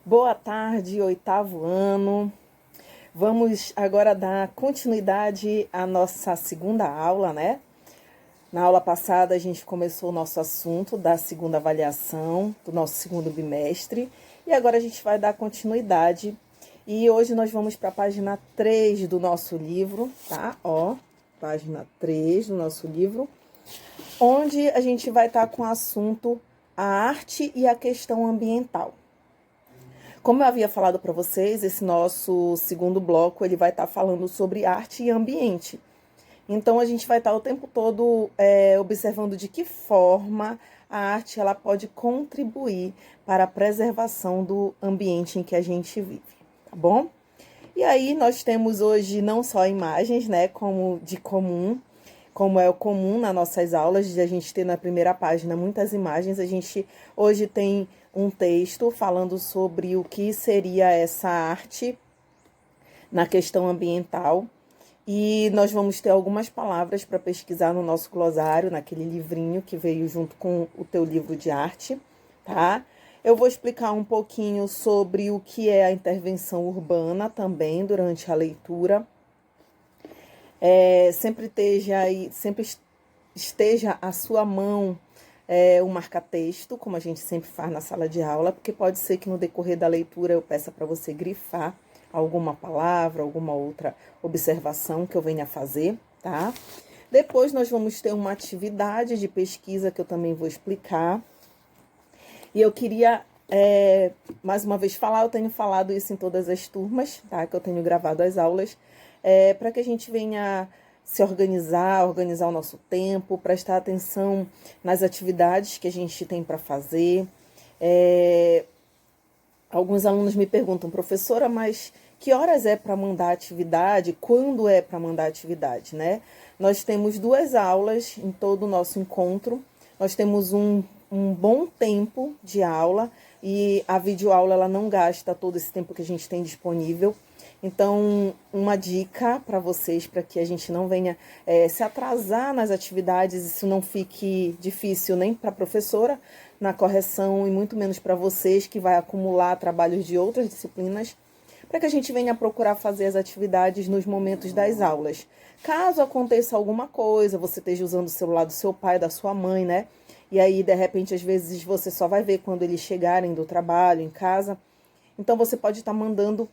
Boa tarde, oitavo ano. Vamos agora dar continuidade à nossa segunda aula, né? Na aula passada a gente começou o nosso assunto da segunda avaliação do nosso segundo bimestre e agora a gente vai dar continuidade. E hoje nós vamos para a página 3 do nosso livro, tá? Ó, página 3 do nosso livro, onde a gente vai estar com o assunto a arte e a questão ambiental. Como eu havia falado para vocês, esse nosso segundo bloco ele vai estar falando sobre arte e ambiente. Então a gente vai estar o tempo todo observando de que forma a arte ela pode contribuir para a preservação do ambiente em que a gente vive, tá bom? E aí nós temos hoje não só imagens, né, como de comum, como é o comum nas nossas aulas, de a gente ter na primeira página muitas imagens. A gente hoje tem um texto falando sobre o que seria essa arte na questão ambiental. E nós vamos ter algumas palavras para pesquisar no nosso glossário, naquele livrinho que veio junto com o teu livro de arte, tá? Eu vou explicar um pouquinho sobre o que é a intervenção urbana também durante a leitura. Sempre esteja à sua mão o marca-texto, como a gente sempre faz na sala de aula, porque pode ser que no decorrer da leitura eu peça para você grifar alguma palavra, alguma outra observação que eu venha fazer, tá? Depois nós vamos ter uma atividade de pesquisa que eu também vou explicar. E eu queria, mais uma vez, falar, eu tenho falado isso em todas as turmas, tá? Que eu tenho gravado as aulas, para que a gente venha se organizar o nosso tempo, prestar atenção nas atividades que a gente tem para fazer. Alguns alunos me perguntam, professora, mas que horas é para mandar atividade? Quando é para mandar atividade, né? Nós temos 2 aulas em todo o nosso encontro. Nós temos um bom tempo de aula e a videoaula ela não gasta todo esse tempo que a gente tem disponível. Então, uma dica para vocês, para que a gente não venha se atrasar nas atividades, isso não fique difícil nem para a professora na correção e muito menos para vocês, que vai acumular trabalhos de outras disciplinas, para que a gente venha procurar fazer as atividades nos momentos das aulas. Caso aconteça alguma coisa, você esteja usando o celular do seu pai, da sua mãe, né? E aí, de repente, às vezes você só vai ver quando eles chegarem do trabalho, em casa. Então, você pode estar mandando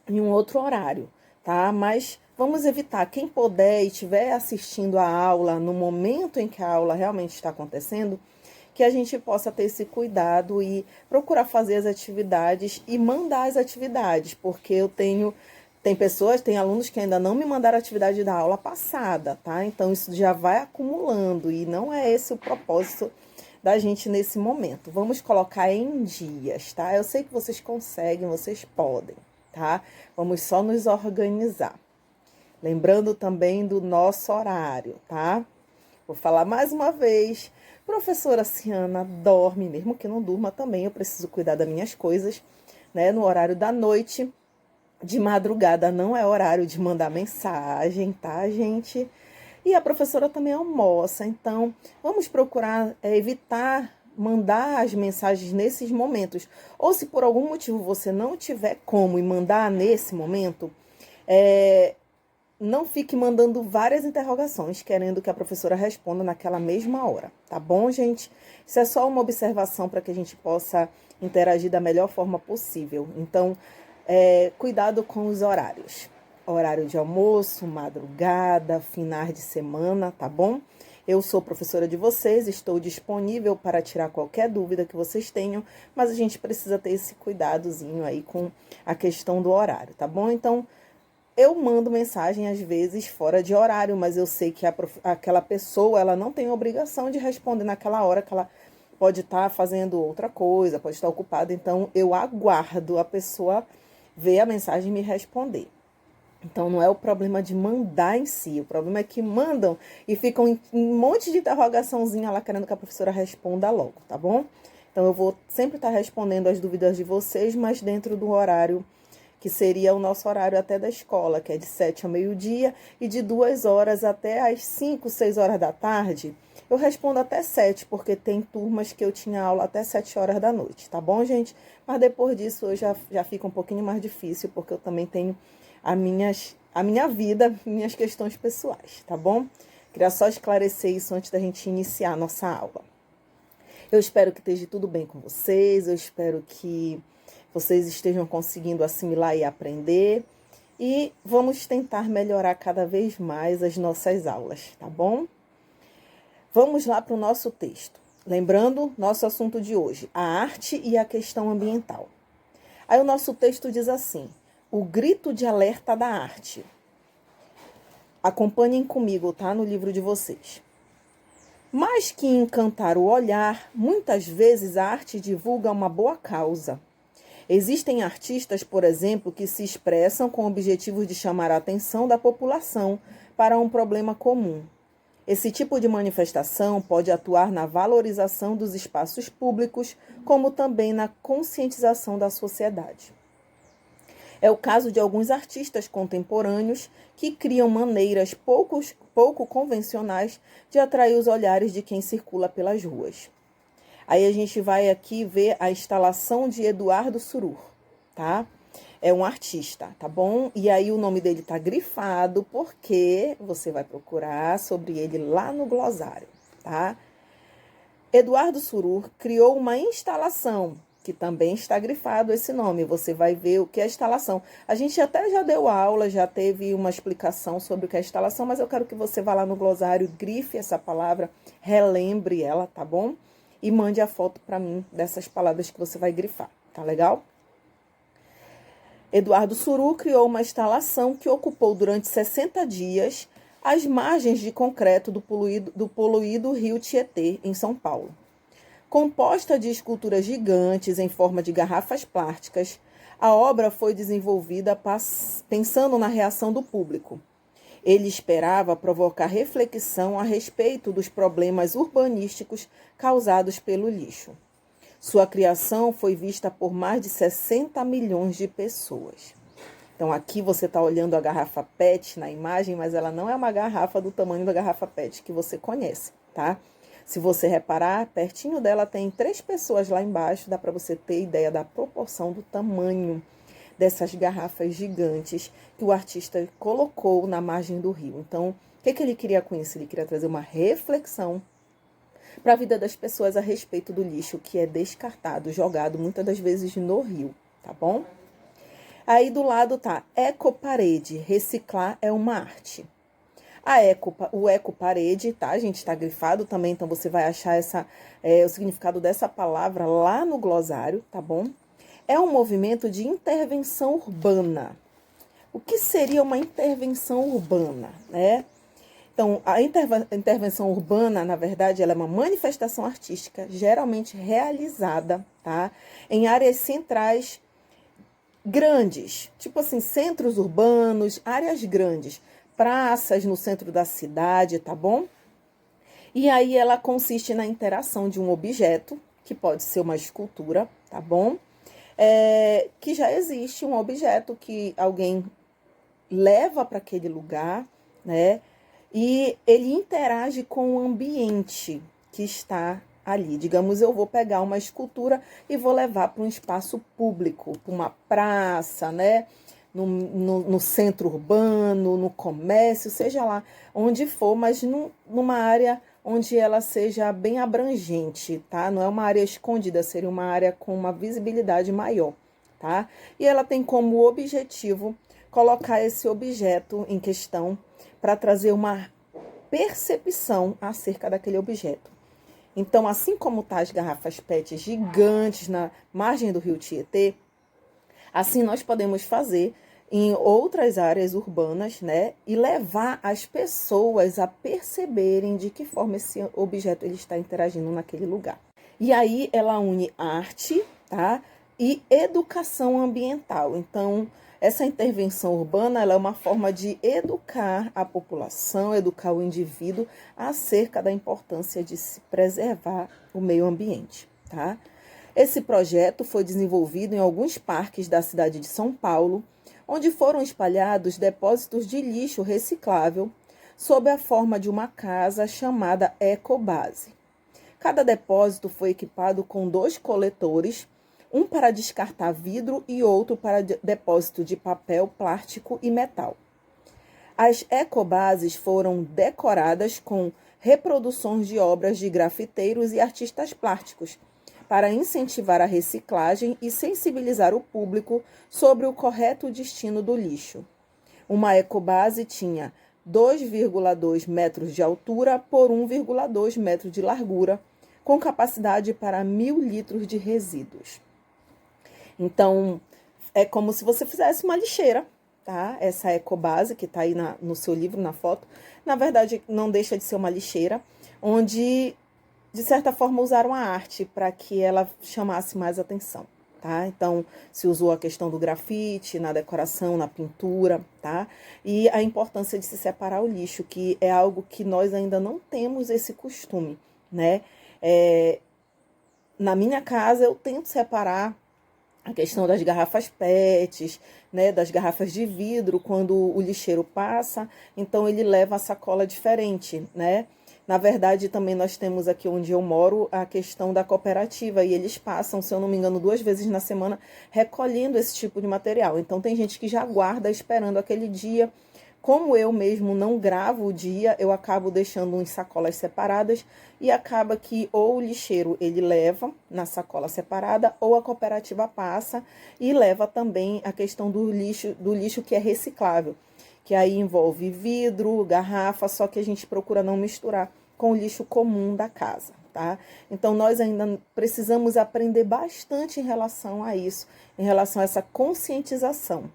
em um outro horário, tá? Mas vamos evitar, quem puder e estiver assistindo a aula no momento em que a aula realmente está acontecendo, que a gente possa ter esse cuidado e procurar fazer as atividades e mandar as atividades, porque tem alunos que ainda não me mandaram a atividade da aula passada, tá? Então isso já vai acumulando e não é esse o propósito da gente nesse momento. Vamos colocar em dias, tá? Eu sei que vocês conseguem, vocês podem, tá? Vamos só nos organizar. Lembrando também do nosso horário, tá? Vou falar mais uma vez. Professora Ciana dorme, mesmo que não durma também, eu preciso cuidar das minhas coisas, né? No horário da noite, de madrugada não é horário de mandar mensagem, tá, gente? E a professora também almoça, então vamos procurar evitar mandar as mensagens nesses momentos. Ou se por algum motivo você não tiver como e mandar nesse momento, não fique mandando várias interrogações, querendo que a professora responda naquela mesma hora, tá bom, gente? Isso é só uma observação para que a gente possa interagir da melhor forma possível. Então, cuidado com os horários. Horário de almoço, madrugada, finais de semana, tá bom? Eu sou professora de vocês, estou disponível para tirar qualquer dúvida que vocês tenham, mas a gente precisa ter esse cuidadozinho aí com a questão do horário, tá bom? Então, eu mando mensagem às vezes fora de horário, mas eu sei que aquela pessoa ela não tem obrigação de responder naquela hora, que ela pode estar fazendo outra coisa, pode estar ocupada. Então, eu aguardo a pessoa ver a mensagem e me responder. Então, não é o problema de mandar em si, o problema é que mandam e ficam em um monte de interrogaçãozinha lá querendo que a professora responda logo, tá bom? Então, eu vou sempre estar respondendo as dúvidas de vocês, mas dentro do horário que seria o nosso horário até da escola, que é de 7 ao meio-dia, e de 2 horas até às 5, 6 horas da tarde, Eu respondo até 7, porque tem turmas que eu tinha aula até 7 horas da noite, tá bom, gente? Mas depois disso eu já fica um pouquinho mais difícil, porque eu também tenho a minha vida, minhas questões pessoais, tá bom? Queria só esclarecer isso antes da gente iniciar a nossa aula. Eu espero que esteja tudo bem com vocês, eu espero que vocês estejam conseguindo assimilar e aprender. E vamos tentar melhorar cada vez mais as nossas aulas, tá bom? Vamos lá para o nosso texto. Lembrando, nosso assunto de hoje, a arte e a questão ambiental. Aí o nosso texto diz assim: o grito de alerta da arte. Acompanhem comigo, tá? No livro de vocês. Mais que encantar o olhar, muitas vezes a arte divulga uma boa causa. Existem artistas, por exemplo, que se expressam com o objetivo de chamar a atenção da população para um problema comum. Esse tipo de manifestação pode atuar na valorização dos espaços públicos, como também na conscientização da sociedade. É o caso de alguns artistas contemporâneos que criam maneiras pouco convencionais de atrair os olhares de quem circula pelas ruas. Aí a gente vai aqui ver a instalação de Eduardo Surur, tá? É um artista, tá bom? E aí o nome dele tá grifado porque você vai procurar sobre ele lá no glossário, tá? Eduardo Surur criou uma instalação, que também está grifado esse nome. Você vai ver o que é instalação. A gente até já deu aula, já teve uma explicação sobre o que é instalação, mas eu quero que você vá lá no glossário, grife essa palavra, relembre ela, tá bom? E mande a foto para mim dessas palavras que você vai grifar, tá legal? Eduardo Surur criou uma instalação que ocupou durante 60 dias as margens de concreto do poluído rio Tietê, em São Paulo. Composta de esculturas gigantes em forma de garrafas plásticas, a obra foi desenvolvida pensando na reação do público. Ele esperava provocar reflexão a respeito dos problemas urbanísticos causados pelo lixo. Sua criação foi vista por mais de 60 milhões de pessoas. Então, aqui você está olhando a garrafa PET na imagem, mas ela não é uma garrafa do tamanho da garrafa PET que você conhece, tá? Se você reparar, pertinho dela tem 3 pessoas lá embaixo, dá para você ter ideia da proporção do tamanho dessas garrafas gigantes que o artista colocou na margem do rio. Então, o que ele queria com isso? Ele queria trazer uma reflexão para a vida das pessoas a respeito do lixo que é descartado, jogado muitas das vezes no rio, tá bom? Aí do lado tá ecoparede, reciclar é uma arte. O ecoparede, tá, gente, está grifado também, então você vai achar o significado dessa palavra lá no glossário, tá bom? É um movimento de intervenção urbana. O que seria uma intervenção urbana, né? Então, a intervenção urbana, na verdade, ela é uma manifestação artística geralmente realizada, tá, em áreas centrais grandes, tipo assim, centros urbanos, áreas grandes, praças no centro da cidade, tá bom? E aí ela consiste na interação de um objeto, que pode ser uma escultura, tá bom? Que já existe um objeto que alguém leva para aquele lugar, né? E ele interage com o ambiente que está ali. Digamos, eu vou pegar uma escultura e vou levar para um espaço público, para uma praça, né? No centro urbano, no comércio, seja lá onde for, mas numa área onde ela seja bem abrangente, tá? Não é uma área escondida, seria uma área com uma visibilidade maior, tá? E ela tem como objetivo colocar esse objeto em questão para trazer uma percepção acerca daquele objeto. Então, assim como tá as garrafas PET gigantes na margem do rio Tietê, assim nós podemos fazer em outras áreas urbanas, né? E levar as pessoas a perceberem de que forma esse objeto ele está interagindo naquele lugar. E aí ela une arte, tá? E educação ambiental. Então, essa intervenção urbana ela é uma forma de educar a população, educar o indivíduo acerca da importância de se preservar o meio ambiente, tá? Esse projeto foi desenvolvido em alguns parques da cidade de São Paulo, onde foram espalhados depósitos de lixo reciclável sob a forma de uma casa chamada ecobase. Cada depósito foi equipado com 2 coletores, um para descartar vidro e outro para depósito de papel, plástico e metal. As ecobases foram decoradas com reproduções de obras de grafiteiros e artistas plásticos, para incentivar a reciclagem e sensibilizar o público sobre o correto destino do lixo. Uma ecobase tinha 2,2 metros de altura por 1,2 metro de largura, com capacidade para 1.000 litros de resíduos. Então, é como se você fizesse uma lixeira, tá? Essa ecobase que está aí no seu livro, na foto, na verdade não deixa de ser uma lixeira, onde, de certa forma, usaram a arte para que ela chamasse mais atenção, tá? Então, se usou a questão do grafite na decoração, na pintura, tá? E a importância de se separar o lixo, que é algo que nós ainda não temos esse costume, né? Na minha casa, eu tento separar a questão das garrafas PETs, né, das garrafas de vidro, quando o lixeiro passa, então ele leva a sacola diferente, né? Na verdade, também nós temos aqui onde eu moro a questão da cooperativa, e eles passam, se eu não me engano, 2 vezes na semana recolhendo esse tipo de material. Então tem gente que já guarda esperando aquele dia. Como eu mesmo não gravo o dia, eu acabo deixando em sacolas separadas e acaba que ou o lixeiro ele leva na sacola separada ou a cooperativa passa e leva também a questão do lixo que é reciclável, que aí envolve vidro, garrafa, só que a gente procura não misturar com o lixo comum da casa, tá? Então nós ainda precisamos aprender bastante em relação a isso, em relação a essa conscientização.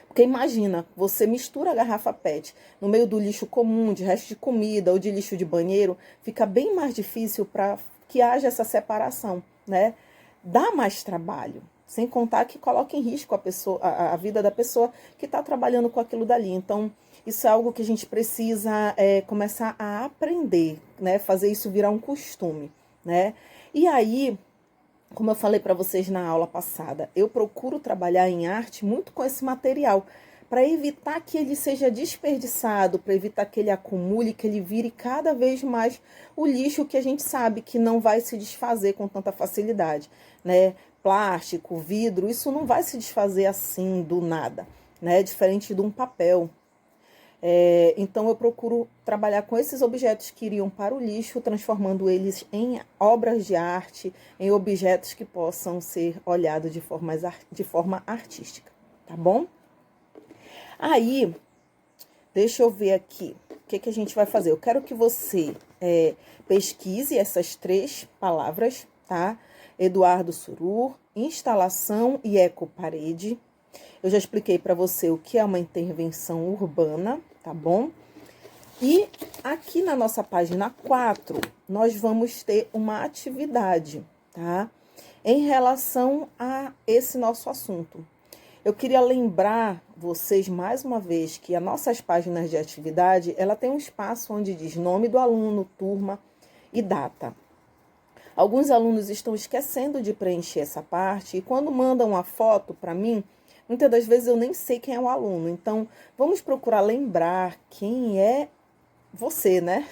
Porque imagina, você mistura a garrafa PET no meio do lixo comum, de resto de comida ou de lixo de banheiro, fica bem mais difícil para que haja essa separação, né? Dá mais trabalho, sem contar que coloca em risco a vida da pessoa que está trabalhando com aquilo dali. Então, isso é algo que a gente precisa começar a aprender, né? Fazer isso virar um costume, né? E aí, como eu falei para vocês na aula passada, eu procuro trabalhar em arte muito com esse material, para evitar que ele seja desperdiçado, para evitar que ele acumule, que ele vire cada vez mais o lixo que a gente sabe que não vai se desfazer com tanta facilidade, né? Plástico, vidro, isso não vai se desfazer assim do nada, né? Diferente de um papel. Então eu procuro trabalhar com esses objetos que iriam para o lixo, transformando eles em obras de arte, em objetos que possam ser olhados de forma artística, tá bom? Aí, deixa eu ver aqui, o que a gente vai fazer? Eu quero que você pesquise essas 3 palavras, tá? Eduardo Surur, instalação e ecoparede. Eu já expliquei para você o que é uma intervenção urbana, tá bom? E aqui na nossa página 4, nós vamos ter uma atividade, tá? Em relação a esse nosso assunto. Eu queria lembrar vocês mais uma vez que as nossas páginas de atividade, ela tem um espaço onde diz nome do aluno, turma e data. Alguns alunos estão esquecendo de preencher essa parte e quando mandam uma foto para mim, muitas das vezes eu nem sei quem é o aluno. Então, vamos procurar lembrar quem é você, né?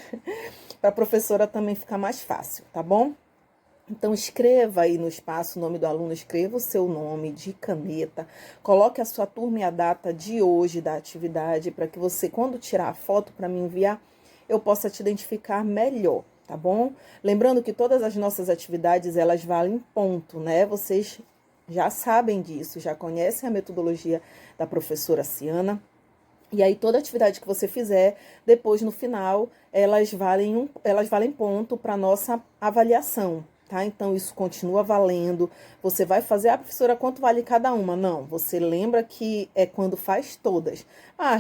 Para a professora também ficar mais fácil, tá bom? Então, escreva aí no espaço o nome do aluno, escreva o seu nome de caneta, coloque a sua turma e a data de hoje da atividade, para que você, quando tirar a foto para me enviar, eu possa te identificar melhor, tá bom? Lembrando que todas as nossas atividades, elas valem ponto, né? Vocês já sabem disso, já conhecem a metodologia da professora Ciana. E aí, toda atividade que você fizer, depois, no final, elas valem ponto para a nossa avaliação, tá? Então, isso continua valendo. Você vai fazer, professora, quanto vale cada uma? Não, você lembra que é quando faz todas.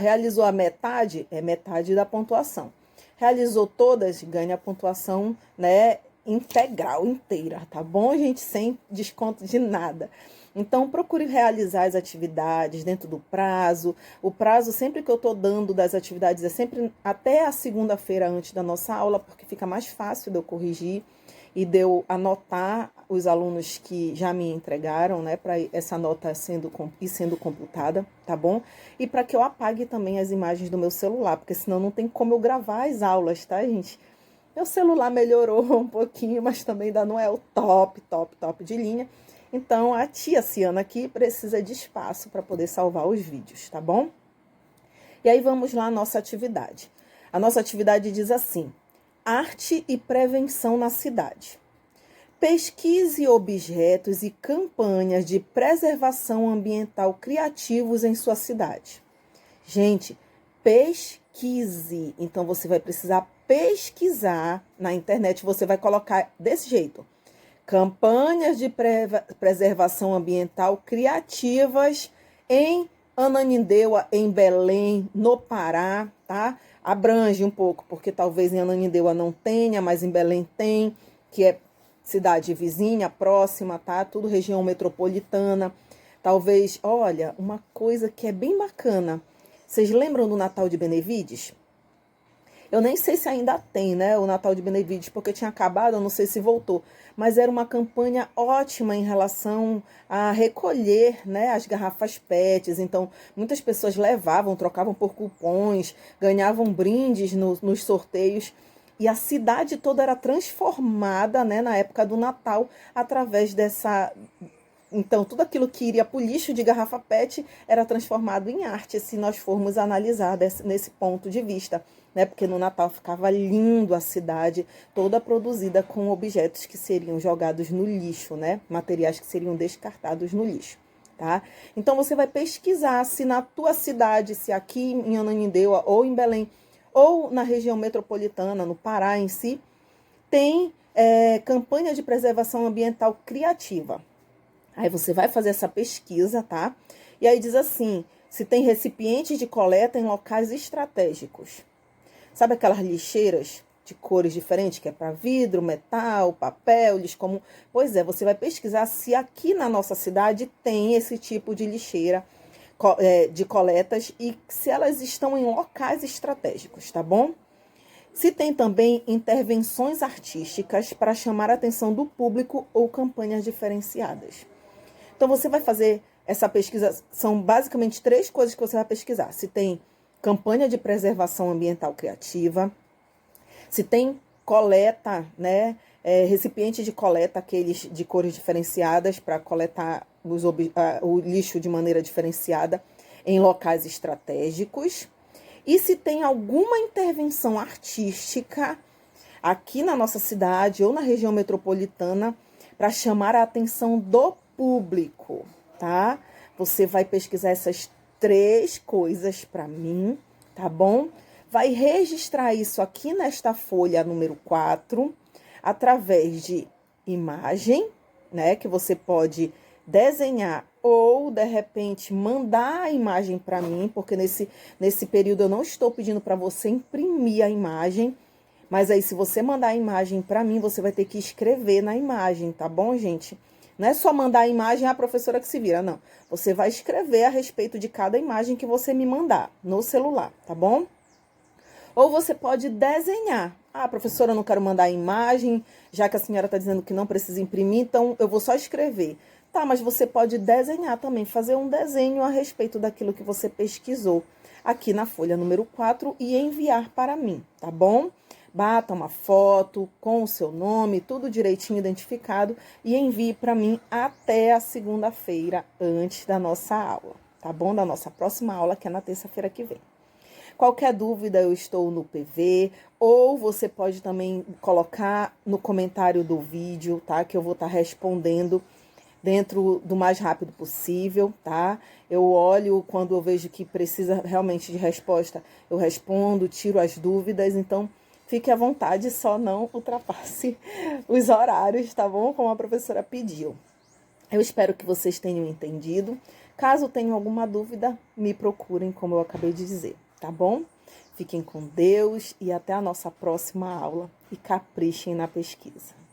Realizou a metade? É metade da pontuação. Realizou todas? Ganha a pontuação, né, integral, inteira, tá bom, gente? Sem desconto de nada. Então, procure realizar as atividades dentro do prazo. O prazo, sempre que eu estou dando das atividades, é sempre até a segunda-feira antes da nossa aula, porque fica mais fácil de eu corrigir. e de eu anotar os alunos que já me entregaram, né, para essa nota sendo computada, tá bom? E para que eu apague também as imagens do meu celular, porque senão não tem como eu gravar as aulas, tá, gente? Meu celular melhorou um pouquinho, mas também ainda não é o top de linha. Então, a tia Ciana aqui precisa de espaço para poder salvar os vídeos, tá bom? E aí vamos lá à nossa atividade. A nossa atividade diz assim: arte e prevenção na cidade. Pesquise objetos e campanhas de preservação ambiental criativos em sua cidade. Gente, pesquise. Então, você vai precisar pesquisar na internet. Você vai colocar desse jeito: campanhas de preservação ambiental criativas em Ananindeua, em Belém, no Pará, tá? Abrange um pouco, porque talvez em Ananindeua não tenha, mas em Belém tem, que é cidade vizinha, próxima, tá? Tudo região metropolitana. Talvez, olha, uma coisa que é bem bacana. Vocês lembram do Natal de Benevides? Eu nem sei se ainda tem, né, o Natal de Benevides, porque tinha acabado, eu não sei se voltou. Mas era uma campanha ótima em relação a recolher, né, as garrafas PETs. Então, muitas pessoas levavam, trocavam por cupons, ganhavam brindes nos sorteios. E a cidade toda era transformada, né, na época do Natal, através dessa... Então, tudo aquilo que iria para o lixo de garrafa PET era transformado em arte, se nós formos analisar nesse ponto de vista, né? Porque no Natal ficava lindo a cidade, toda produzida com objetos que seriam jogados no lixo, né? Materiais que seriam descartados no lixo, tá? Então, você vai pesquisar se na tua cidade, se aqui em Ananindeua ou em Belém, ou na região metropolitana, no Pará em si, tem campanha de preservação ambiental criativa. Aí você vai fazer essa pesquisa, tá? E aí diz assim, se tem recipientes de coleta em locais estratégicos. Sabe aquelas lixeiras de cores diferentes, que é para vidro, metal, papel, lixo comum? Pois é, você vai pesquisar se aqui na nossa cidade tem esse tipo de lixeira de coletas e se elas estão em locais estratégicos, tá bom? Se tem também intervenções artísticas para chamar a atenção do público ou campanhas diferenciadas. Então, você vai fazer essa pesquisa, são basicamente 3 coisas que você vai pesquisar. Se tem campanha de preservação ambiental criativa, se tem coleta, né, recipiente de coleta, aqueles de cores diferenciadas para coletar o lixo de maneira diferenciada em locais estratégicos. E se tem alguma intervenção artística aqui na nossa cidade ou na região metropolitana para chamar a atenção do público, tá? Você vai pesquisar essas 3 coisas para mim, tá bom? Vai registrar isso aqui nesta folha número 4, através de imagem, né? Que você pode desenhar ou, de repente, mandar a imagem para mim, porque nesse período eu não estou pedindo para você imprimir a imagem, mas aí se você mandar a imagem para mim, você vai ter que escrever na imagem, tá bom, gente? Não é só mandar a imagem, a professora que se vira, não. Você vai escrever a respeito de cada imagem que você me mandar no celular, tá bom? Ou você pode desenhar. Ah, professora, eu não quero mandar a imagem, já que a senhora está dizendo que não precisa imprimir, então eu vou só escrever. Tá, mas você pode desenhar também, fazer um desenho a respeito daquilo que você pesquisou aqui na folha número 4 e enviar para mim, tá bom? Bata uma foto com o seu nome, tudo direitinho identificado e envie para mim até a segunda-feira, antes da nossa aula, tá bom? Da nossa próxima aula, que é na terça-feira que vem. Qualquer dúvida, eu estou no PV, ou você pode também colocar no comentário do vídeo, tá? Que eu vou estar respondendo dentro do mais rápido possível, tá? Eu olho quando eu vejo que precisa realmente de resposta, eu respondo, tiro as dúvidas, então fique à vontade, só não ultrapasse os horários, tá bom? Como a professora pediu. Eu espero que vocês tenham entendido. Caso tenham alguma dúvida, me procurem, como eu acabei de dizer, tá bom? Fiquem com Deus e até a nossa próxima aula. E caprichem na pesquisa.